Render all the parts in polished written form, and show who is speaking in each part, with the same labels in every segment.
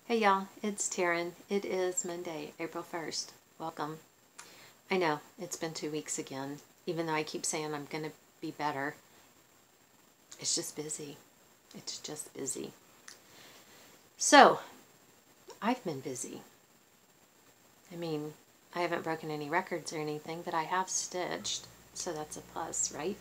Speaker 1: Hey y'all, it's Taryn. It is Monday, April 1st. Welcome. I know, it's been 2 weeks again. Even though I keep saying I'm going to be better, it's just busy. It's just busy. So, I've been busy. I mean, I haven't broken any records or anything, but I have stitched, so that's a plus, right?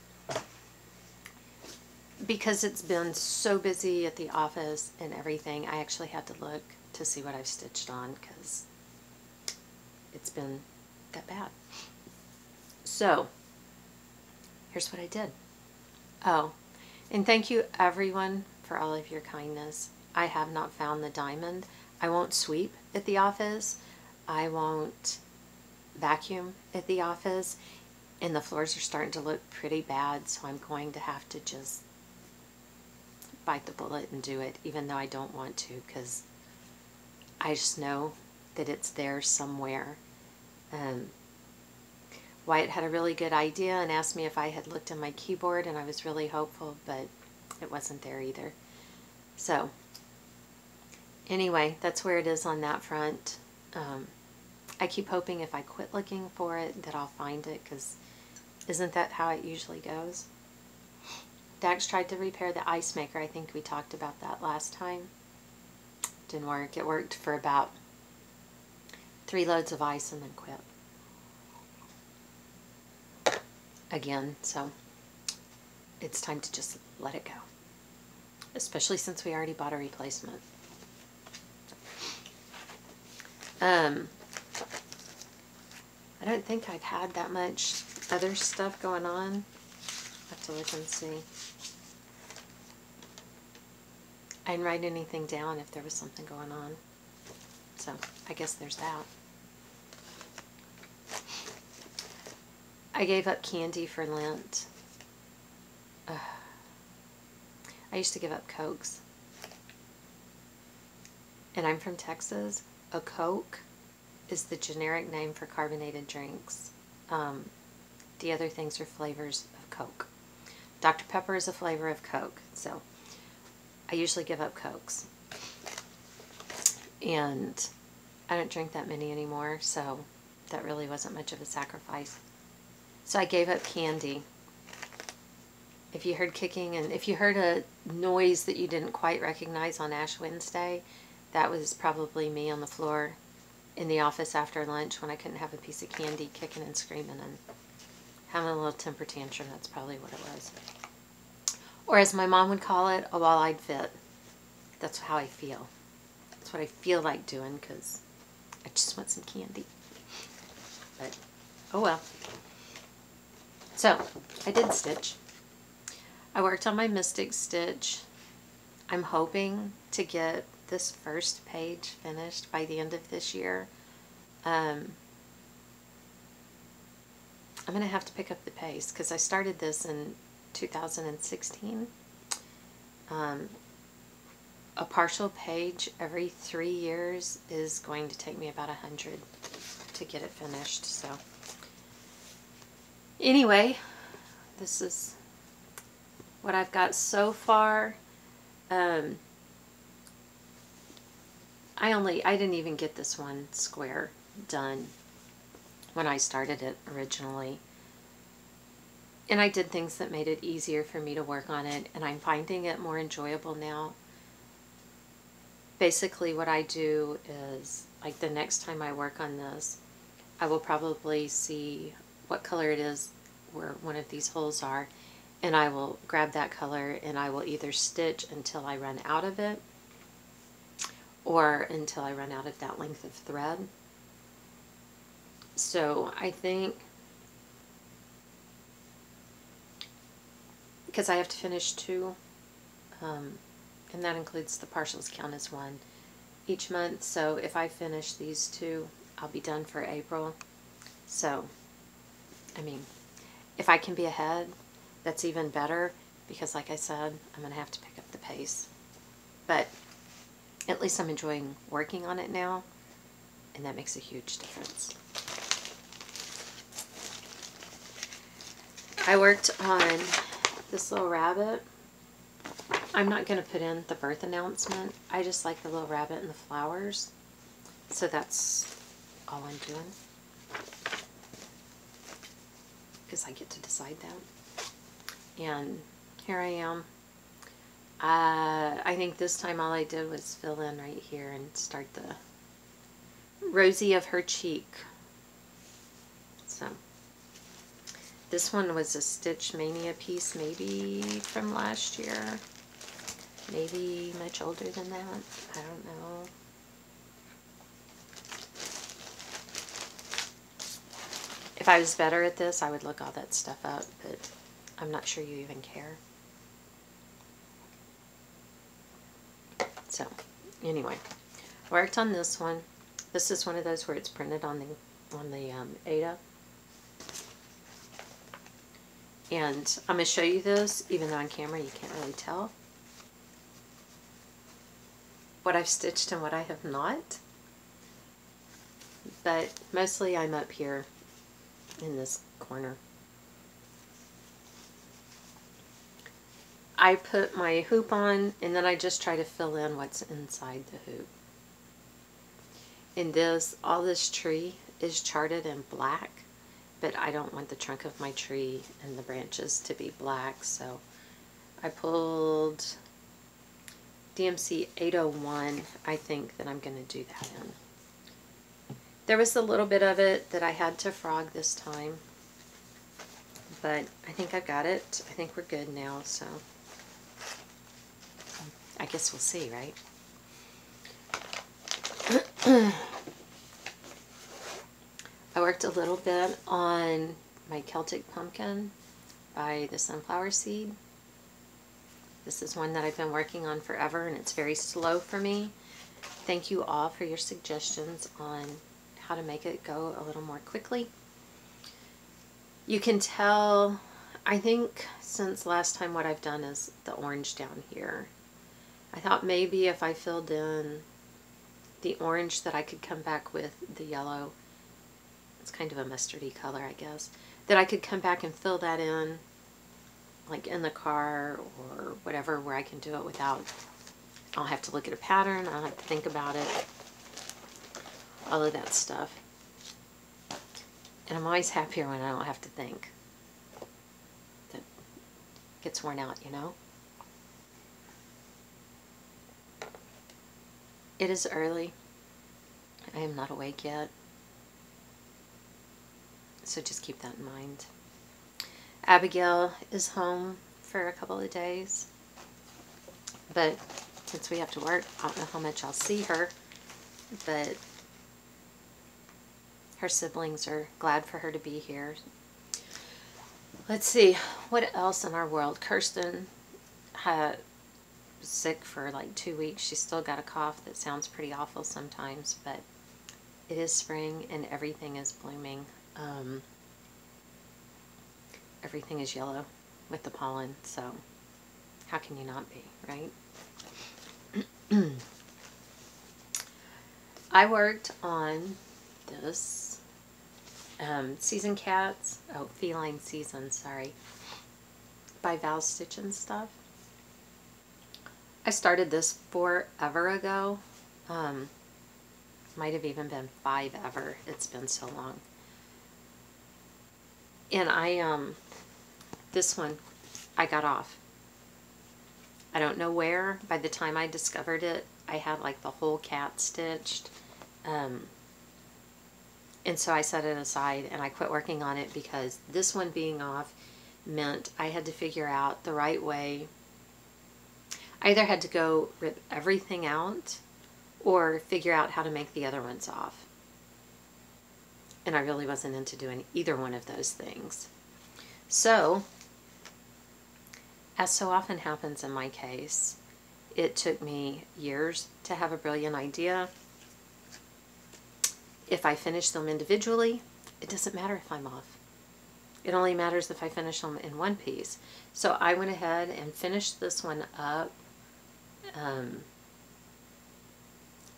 Speaker 1: Because it's been so busy at the office and everything, I actually had to look to see what I've stitched on because it's been that bad. So, here's what I did. Oh, and thank you everyone for all of your kindness. I have not found the diamond. I won't sweep at the office. I won't vacuum at the office. And the floors are starting to look pretty bad, so I'm going to have to just bite the bullet and do it, even though I don't want to, because I just know that it's there somewhere. Wyatt had a really good idea and asked me if I had looked in my keyboard, and I was really hopeful, but it wasn't there either. So anyway, that's where it is on that front. I keep hoping if I quit looking for it that I'll find it, because isn't that how it usually goes? Dax tried to repair the ice maker. I think we talked about that last time. Didn't work. It worked for about 3 loads of ice and then quit again. So it's time to just let it go, especially since we already bought a replacement. I don't think I've had that much other stuff going on. I have to look and see. I didn't write anything down if there was something going on. So I guess there's that. I gave up candy for Lent. I used to give up Cokes. And I'm from Texas. A Coke is the generic name for carbonated drinks. The other things are flavors of Coke. Dr. Pepper is a flavor of Coke. So I usually give up Cokes. And I don't drink that many anymore, so that really wasn't much of a sacrifice. So I gave up candy. If you heard kicking and if you heard a noise that you didn't quite recognize on Ash Wednesday, that was probably me on the floor in the office after lunch when I couldn't have a piece of candy, kicking and screaming and having a little temper tantrum. That's probably what it was. Or as my mom would call it, a wall-eyed fit. That's how I feel. That's what I feel like doing, because I just want some candy. But, oh well. So, I did stitch. I worked on my Mystic Stitch. I'm hoping to get this first page finished by the end of this year. I'm going to have to pick up the pace, because I started this in 2016. A partial page every 3 years is going to take me about 100 to get it finished. So anyway, this is what I've got so far. I didn't even get this one square done when I started it originally. And I did things that made it easier for me to work on it, and I'm finding it more enjoyable now. Basically what I do is, like, the next time I work on this, I will probably see what color it is where one of these holes are, and I will grab that color and I will either stitch until I run out of it, or until I run out of that length of thread. So I think, because I have to finish 2, and that includes the partials count as 1 each month. So if I finish these 2, I'll be done for April. So, I mean, if I can be ahead, that's even better, because like I said, I'm going to have to pick up the pace. But at least I'm enjoying working on it now, and that makes a huge difference. I worked on this little rabbit. I'm not going to put in the birth announcement. I just like the little rabbit and the flowers. So that's all I'm doing. Because I get to decide that. And here I am. I think this time all I did was fill in right here and start the rosy of her cheek. So this one was a Stitch Mania piece, maybe from last year. Maybe much older than that. I don't know. If I was better at this, I would look all that stuff up, but I'm not sure you even care. So, anyway, worked on this one. This is one of those where it's printed on the Ada. And I'm going to show you this, even though on camera you can't really tell what I've stitched and what I have not. But mostly I'm up here in this corner. I put my hoop on and then I just try to fill in what's inside the hoop. In this, all this tree is charted in black, but I don't want the trunk of my tree and the branches to be black, so I pulled DMC 801. I think that I'm going to do that in. There was a little bit of it that I had to frog this time, but I think I've got it. I think we're good now, so I guess we'll see, right? I worked a little bit on my Celtic Pumpkin by the Sunflower Seed. This is one that I've been working on forever, and it's very slow for me. Thank you all for your suggestions on how to make it go a little more quickly. You can tell, I think since last time what I've done is the orange down here. I thought maybe if I filled in the orange that I could come back with the yellow. It's kind of a mustardy color, I guess. That I could come back and fill that in, like in the car or whatever, where I can do it without, I'll have to look at a pattern, I'll have to think about it, all of that stuff. And I'm always happier when I don't have to think. That gets worn out, you know? It is early. I am not awake yet. So just keep that in mind. Abigail is home for a couple of days. But since we have to work, I don't know how much I'll see her. But her siblings are glad for her to be here. Let's see, what else in our world? Kirsten was sick for like 2 weeks. She's still got a cough that sounds pretty awful sometimes, but it is spring and everything is blooming. Everything is yellow with the pollen, so how can you not be, right? I worked on this Season Cats, Feline Season, sorry, by Val Stitch and Stuff. I started this forever ago. Might have even been 5 ever. It's been so long. And this one, I got off. I don't know where. By the time I discovered it, I had like the whole cat stitched. And so I set it aside and I quit working on it because this one being off meant I had to figure out the right way. I either had to go rip everything out or figure out how to make the other ones off. And I really wasn't into doing either one of those things. So, as so often happens in my case, it took me years to have a brilliant idea. If I finish them individually, it doesn't matter if I'm off. It only matters if I finish them in one piece. So I went ahead and finished this one up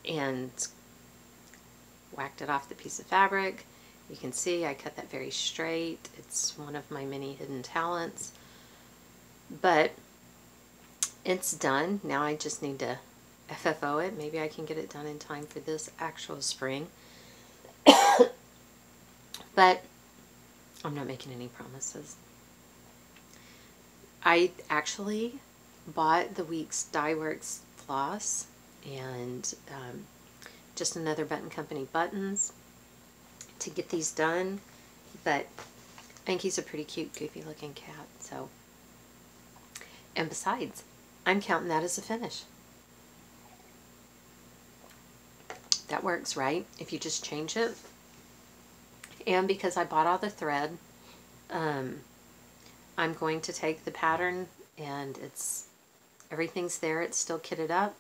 Speaker 1: and whacked it off the piece of fabric. You can see I cut that very straight. It's one of my many hidden talents. But it's done. Now I just need to FFO it. Maybe I can get it done in time for this actual spring. But I'm not making any promises. I actually bought the week's Dye Works floss and just another Button Company buttons to get these done. But I think he's a pretty cute, goofy looking cat. So, and besides, I'm counting that as a finish. That works, right? If you just change it. And because I bought all the thread, I'm going to take the pattern and everything's there. It's still kitted up,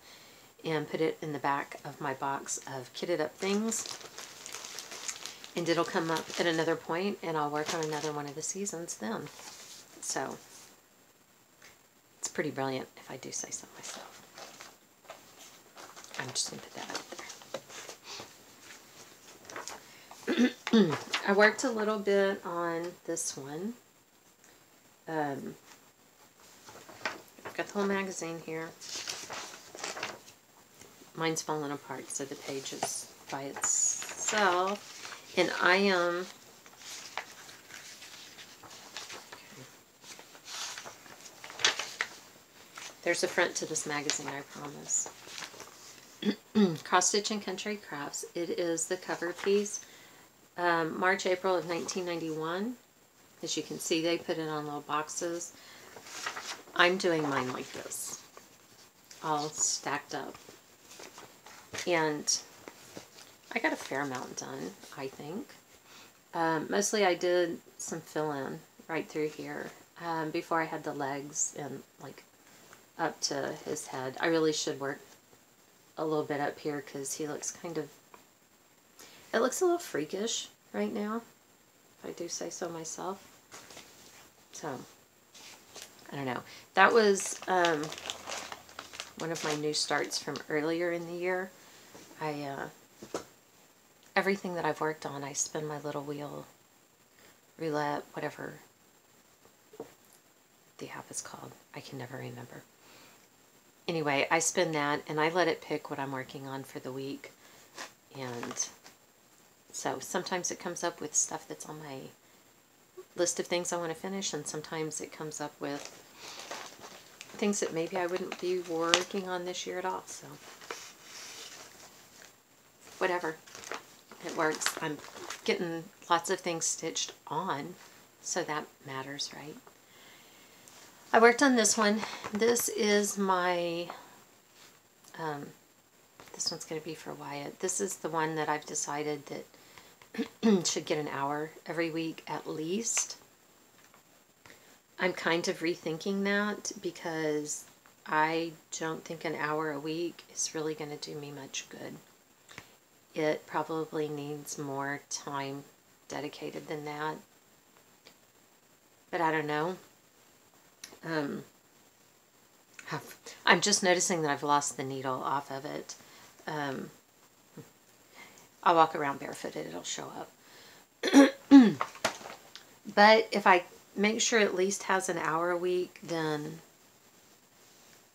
Speaker 1: and put it in the back of my box of kitted up things. And it'll come up at another point, and I'll work on another one of the seasons then. So it's pretty brilliant, if I do say so myself. I'm just going to put that out there. I worked a little bit on this one. I've got the whole magazine here. Mine's falling apart, so the page is by itself. And I am... There's a front to this magazine, I promise. Cross Stitch and Country Crafts. It is the cover piece. March, April of 1991. As you can see, they put it on little boxes. I'm doing mine like this, all stacked up. And I got a fair amount done, I think. Mostly I did some fill-in right through here before I had the legs and like up to his head. I really should work a little bit up here because he looks kind of, it looks a little freakish right now, if I do say so myself. So, I don't know. That was one of my new starts from earlier in the year. Everything that I've worked on, I spin my little wheel, roulette, whatever the app is called. I can never remember. Anyway, I spin that and I let it pick what I'm working on for the week. And so sometimes it comes up with stuff that's on my list of things I want to finish, and sometimes it comes up with things that maybe I wouldn't be working on this year at all. So whatever, it works. I'm getting lots of things stitched on, so that matters, right? I worked on this one. This is my this one's going to be for Wyatt. This is the one that I've decided that should get an hour every week at least. I'm kind of rethinking that because I don't think an hour a week is really going to do me much good. It probably needs more time dedicated than that. But I don't know. I'm just noticing that I've lost the needle off of it. I'll walk around barefooted, it'll show up. But if I make sure it at least has an hour a week, then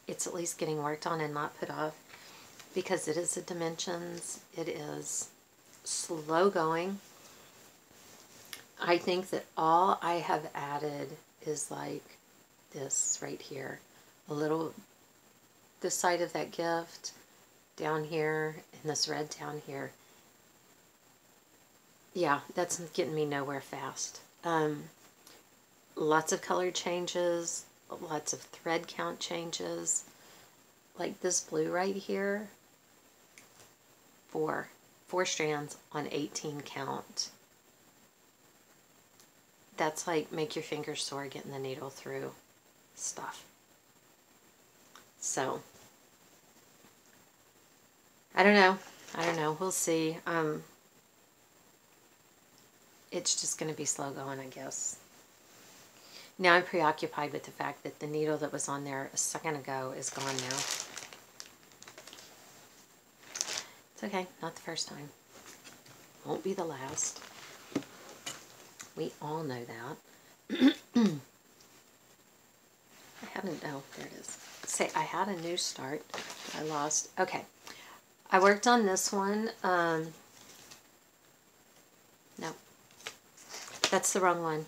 Speaker 1: it's at least getting worked on and not put off. Because it is the dimensions, it is slow going. I think that all I have added is like this right here. A little, this side of that gift down here, and this red down here. Yeah, that's getting me nowhere fast. Lots of color changes, lots of thread count changes. Like this blue right here, four strands on 18 count. That's like make your fingers sore getting the needle through stuff. So, I don't know. We'll see. It's just going to be slow going, I guess. Now I'm preoccupied with the fact that the needle that was on there a second ago is gone now. It's okay, not the first time. Won't be the last. We all know that. I hadn't, oh, there it is. Say, I had a new start. I lost. Okay. I worked on this one. No. That's the wrong one.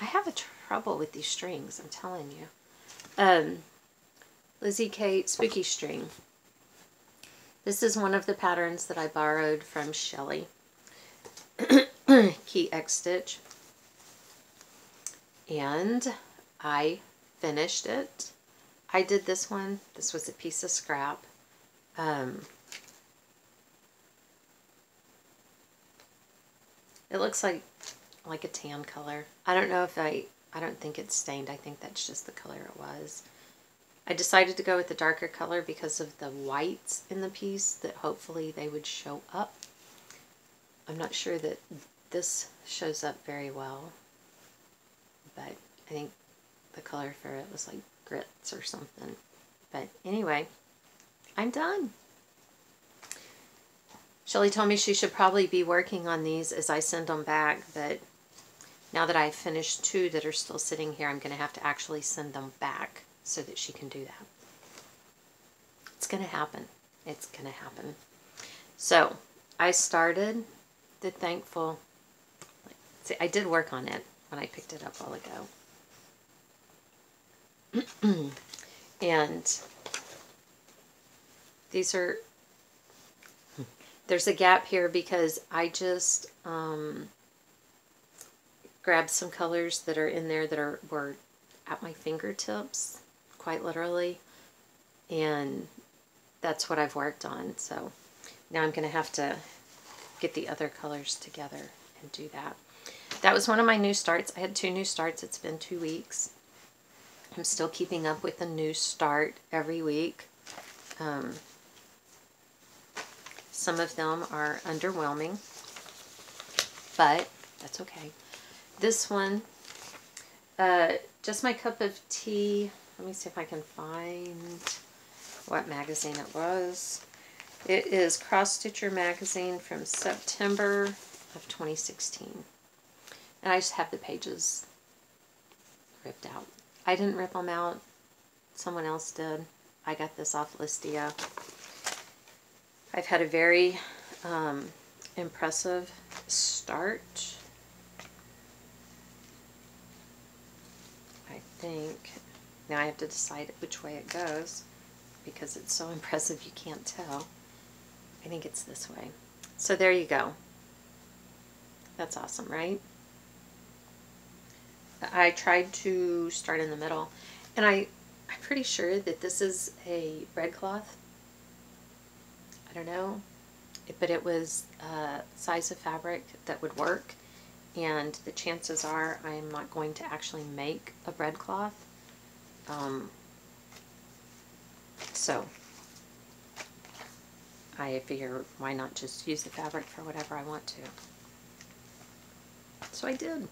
Speaker 1: I have a trouble with these strings, I'm telling you. Lizzie Kate Spooky String. This is one of the patterns that I borrowed from Shelly. Key X Stitch. And I finished it. I did this one. This was a piece of scrap. It looks like a tan color. I don't know if I don't think it's stained. I think that's just the color it was. I decided to go with the darker color because of the whites in the piece, that hopefully they would show up. I'm not sure that this shows up very well, but I think the color for it was like grits or something. But anyway, I'm done. Shelly told me she should probably be working on these as I send them back, but now that I've finished 2 that are still sitting here, I'm going to have to actually send them back so that she can do that. It's going to happen. It's going to happen. So, I started the Thankful. See, I did work on it when I picked it up a while ago. And these are, there's a gap here because I just grabbed some colors that are in there that were at my fingertips, quite literally, and that's what I've worked on. So now I'm going to have to get the other colors together and do that. That was one of my new starts. I had 2 new starts. It's been 2 weeks. I'm still keeping up with a new start every week. Some of them are underwhelming, but that's okay. This one, Just My Cup of Tea. Let me see if I can find what magazine it was. It is Cross Stitcher magazine from September of 2016. And I just have the pages ripped out. I didn't rip them out. Someone else did. I got this off Listia. I've had a very impressive start. I think now I have to decide which way it goes because it's so impressive you can't tell. I think it's this way. So there you go. That's awesome, right? I tried to start in the middle, and I'm pretty sure that this is a breadcloth. I don't know, but it was a size of fabric that would work, and the chances are I'm not going to actually make a breadcloth. So I figure why not just use the fabric for whatever I want to. So I did.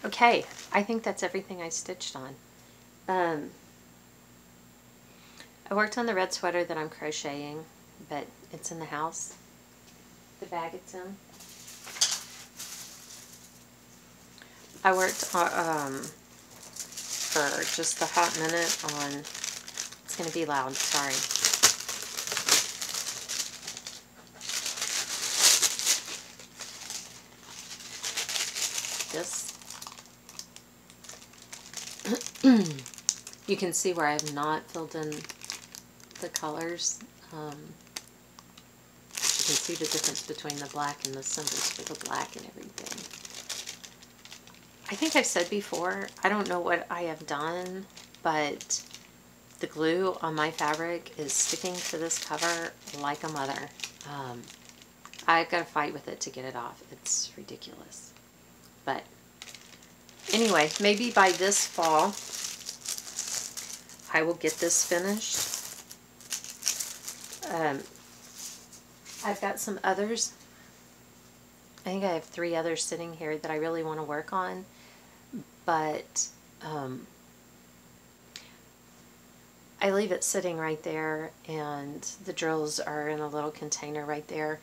Speaker 1: Okay, I think that's everything I stitched on. I worked on the red sweater that I'm crocheting, but it's in the house. The bag it's in. I worked for just a hot minute on, it's going to be loud, sorry. This. You can see where I have not filled in the colors. You can see the difference between the black and the symbols for the black and everything. I think I've said before, I don't know what I have done, but the glue on my fabric is sticking to this cover like a mother. I've got to fight with it to get it off. It's ridiculous. But anyway, maybe by this fall, I will get this finished. I've got some others. I think I have 3 others sitting here that I really want to work on, but I leave it sitting right there, and the drills are in a little container right there,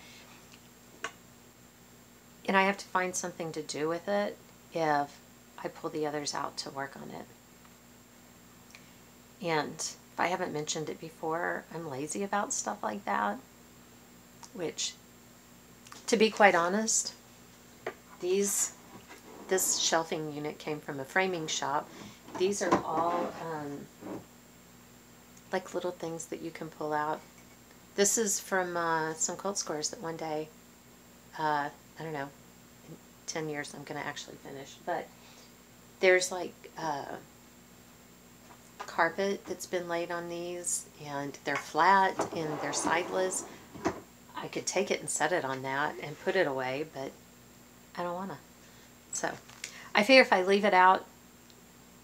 Speaker 1: and I have to find something to do with it if I pull the others out to work on it. And if I haven't mentioned it before, I'm lazy about stuff like that, which, to be quite honest, this shelving unit came from a framing shop. These are all like little things that you can pull out. This is from some cold scores that one day, I don't know, in 10 years I'm going to actually finish. But there's like carpet that's been laid on these, and they're flat and they're sideless. I could take it and set it on that and put it away, but I don't want to. So I figure if I leave it out,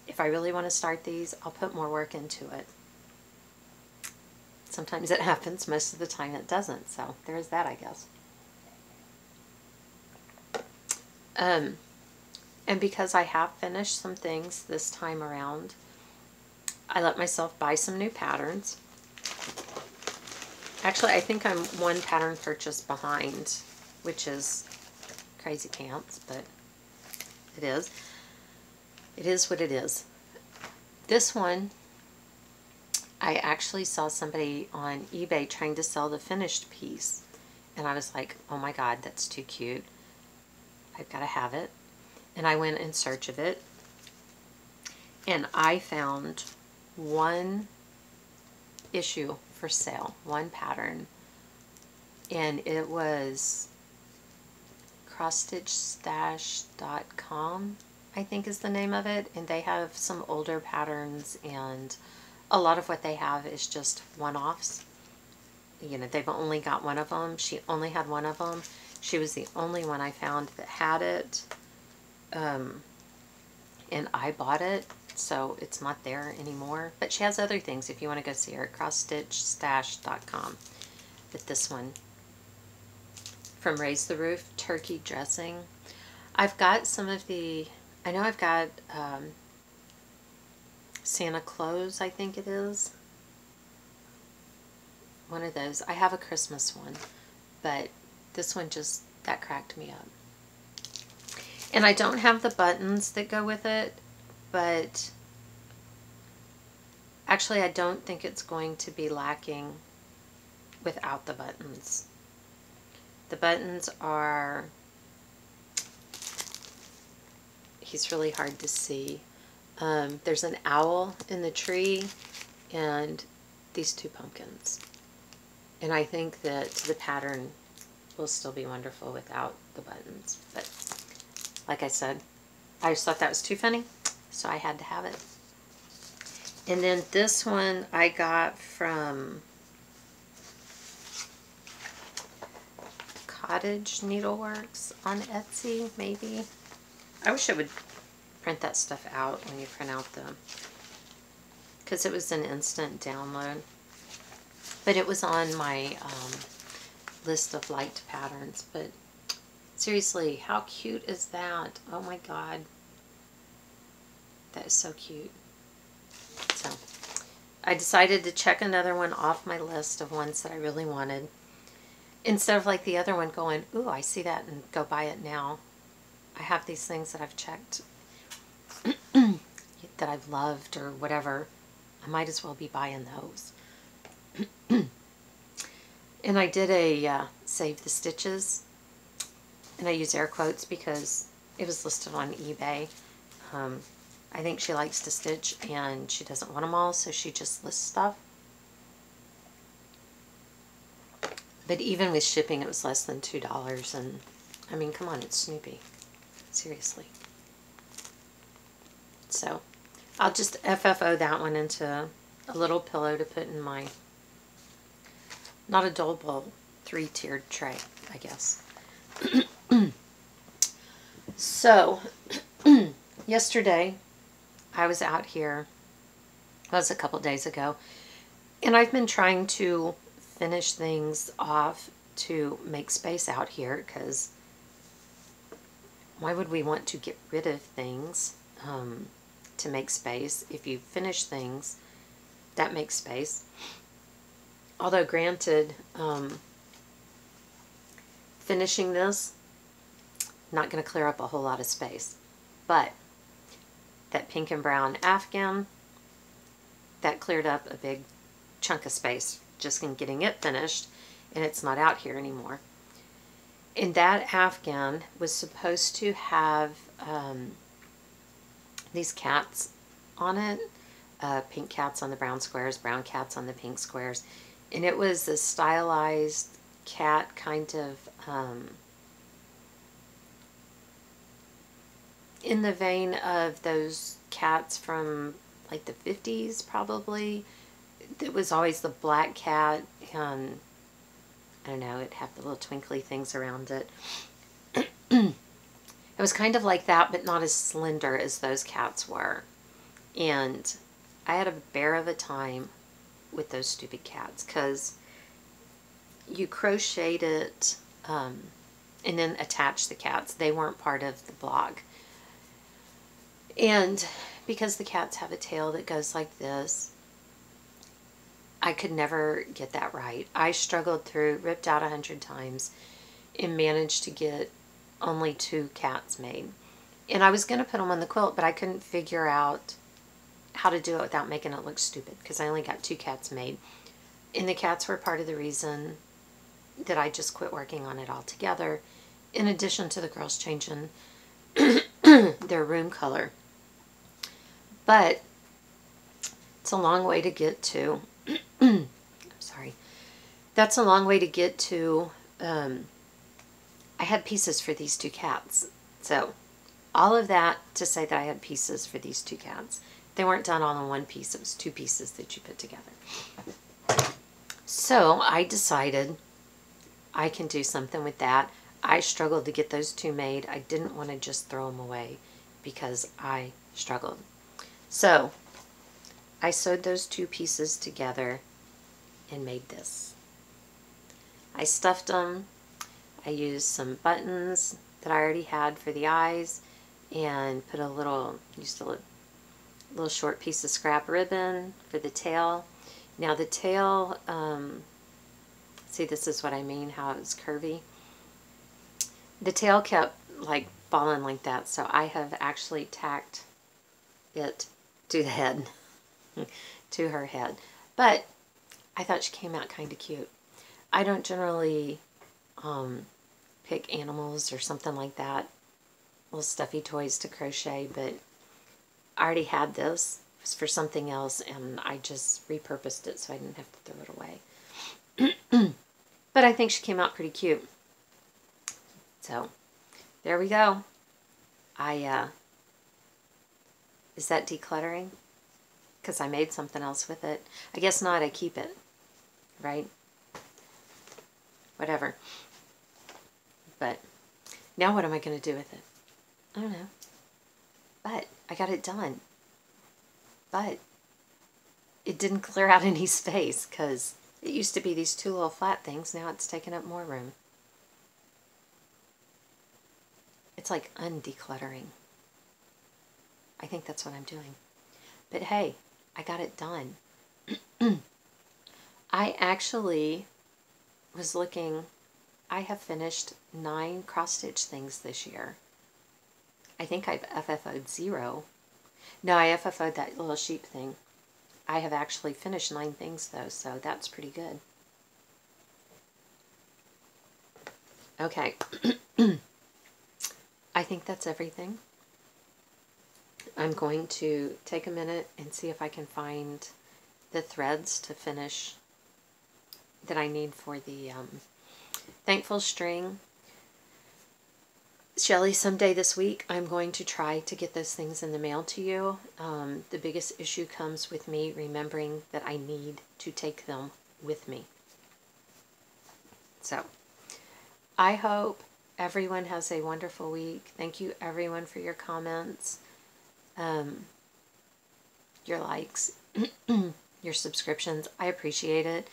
Speaker 1: if I really want to start these, I'll put more work into it. Sometimes it happens, most of the time it doesn't, so there's that, I guess. And because I have finished some things this time around, I let myself buy some new patterns. Actually, I think I'm one pattern purchase behind, which is crazy pants, but it is. It is what it is. This one, I actually saw somebody on eBay trying to sell the finished piece, and I was like, oh my God, that's too cute. I've got to have it. And I went in search of it, and I found one issue for sale, one pattern, and it was crossstitchstash.com, I think is the name of it, and they have some older patterns, and a lot of what they have is just one-offs. You know, they've only got one of them. She only had one of them. She was the only one I found that had it, and I bought it, so it's not there anymore. But she has other things if you want to go see her at crossstitchstash.com. But this one, from Raise the Roof, turkey dressing. I've got some of the, I know I've got Santa Claus, I think it is. One of those. I have a Christmas one, but this one just, that cracked me up. And I don't have the buttons that go with it, but actually I don't think it's going to be lacking without the buttons. The buttons are, he's really hard to see. There's an owl in the tree and these two pumpkins. And I think that the pattern will still be wonderful without the buttons. But like I said, I just thought that was too funny, so I had to have it. And then this one I got from Cottage Needleworks on Etsy, maybe. I wish I would print that stuff out when you print out the, because it was an instant download. But it was on my list of liked patterns. But seriously, how cute is that? Oh my God. That is so cute. So I decided to check another one off my list of ones that I really wanted. Instead of like the other one going, ooh, I see that and go buy it now. I have these things that I've checked that I've loved or whatever. I might as well be buying those. And I did a Save the Stitches, and I use air quotes because it was listed on eBay. I think she likes to stitch and she doesn't want them all, so she just lists stuff. But even with shipping, it was less than $2, and I mean, come on, it's Snoopy. Seriously. So I'll just FFO that one into a little pillow to put in my, not a dole bowl, 3-tiered tray, I guess. So, yesterday, I was out here, that was a couple days ago, and I've been trying to finish things off to make space out here, because why would we want to get rid of things to make space? If you finish things, that makes space. Although granted, finishing this, not going to clear up a whole lot of space. But that pink and brown Afghan, that cleared up a big chunk of space just in getting it finished, and it's not out here anymore. And that Afghan was supposed to have these cats on it, pink cats on the brown squares, brown cats on the pink squares, and it was a stylized cat, kind of in the vein of those cats from like the 50s probably. It was always the black cat, and I don't know, it had the little twinkly things around it. It was kind of like that, but not as slender as those cats were. And I had a bear of a time with those stupid cats, because you crocheted it and then attached the cats. They weren't part of the blog. And because the cats have a tail that goes like this, I could never get that right. I struggled through, ripped out 100 times, and managed to get only 2 cats made. And I was going to put them on the quilt, but I couldn't figure out how to do it without making it look stupid, because I only got 2 cats made. And the cats were part of the reason that I just quit working on it altogether, in addition to the girls changing their room color. But it's a long way to get to. I'm sorry. That's a long way to get to. I had pieces for these 2 cats. So all of that to say that I had pieces for these 2 cats. They weren't done all in one piece. It was 2 pieces that you put together. So I decided I can do something with that. I struggled to get those 2 made. I didn't want to just throw them away because I struggled. So I sewed those 2 pieces together and made this. I stuffed them. I used some buttons that I already had for the eyes, and put used a little short piece of scrap ribbon for the tail. Now the tail, see, this is what I mean, how it was curvy. The tail kept like falling like that, so I have actually tacked it to the head, to her head. But I thought she came out kind of cute. I don't generally pick animals or something like that, little stuffy toys to crochet, but I already had this. It was for something else, and I just repurposed it so I didn't have to throw it away. But I think she came out pretty cute. So there we go. Is that decluttering? Because I made something else with it. I guess not, I keep it, right? Whatever. But now what am I going to do with it? I don't know. But I got it done. But it didn't clear out any space, because it used to be these 2 little flat things. Now it's taking up more room. It's like undecluttering. I think that's what I'm doing. But hey, I got it done. I actually was looking. I have finished 9 cross-stitch things this year. I think I've FFO'd 0. No, I FFO'd that little sheep thing. I have actually finished 9 things though, so that's pretty good. Okay. I think that's everything. I'm going to take a minute and see if I can find the threads to finish that I need for the Thankful string. Shelly, someday this week I'm going to try to get those things in the mail to you. The biggest issue comes with me remembering that I need to take them with me. So, I hope everyone has a wonderful week. Thank you everyone for your comments, your likes, your subscriptions. I appreciate it.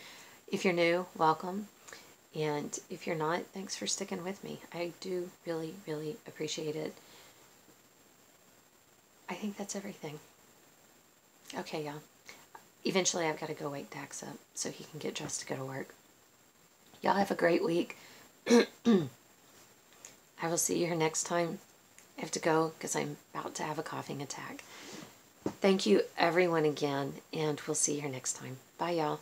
Speaker 1: If you're new, welcome. And if you're not, thanks for sticking with me. I do really, really appreciate it. I think that's everything. Okay, y'all. Eventually I've got to go wake Dax up so he can get dressed to go to work. Y'all have a great week. I will see you here next time. I have to go because I'm about to have a coughing attack. Thank you everyone again, and we'll see you here next time. Bye, y'all.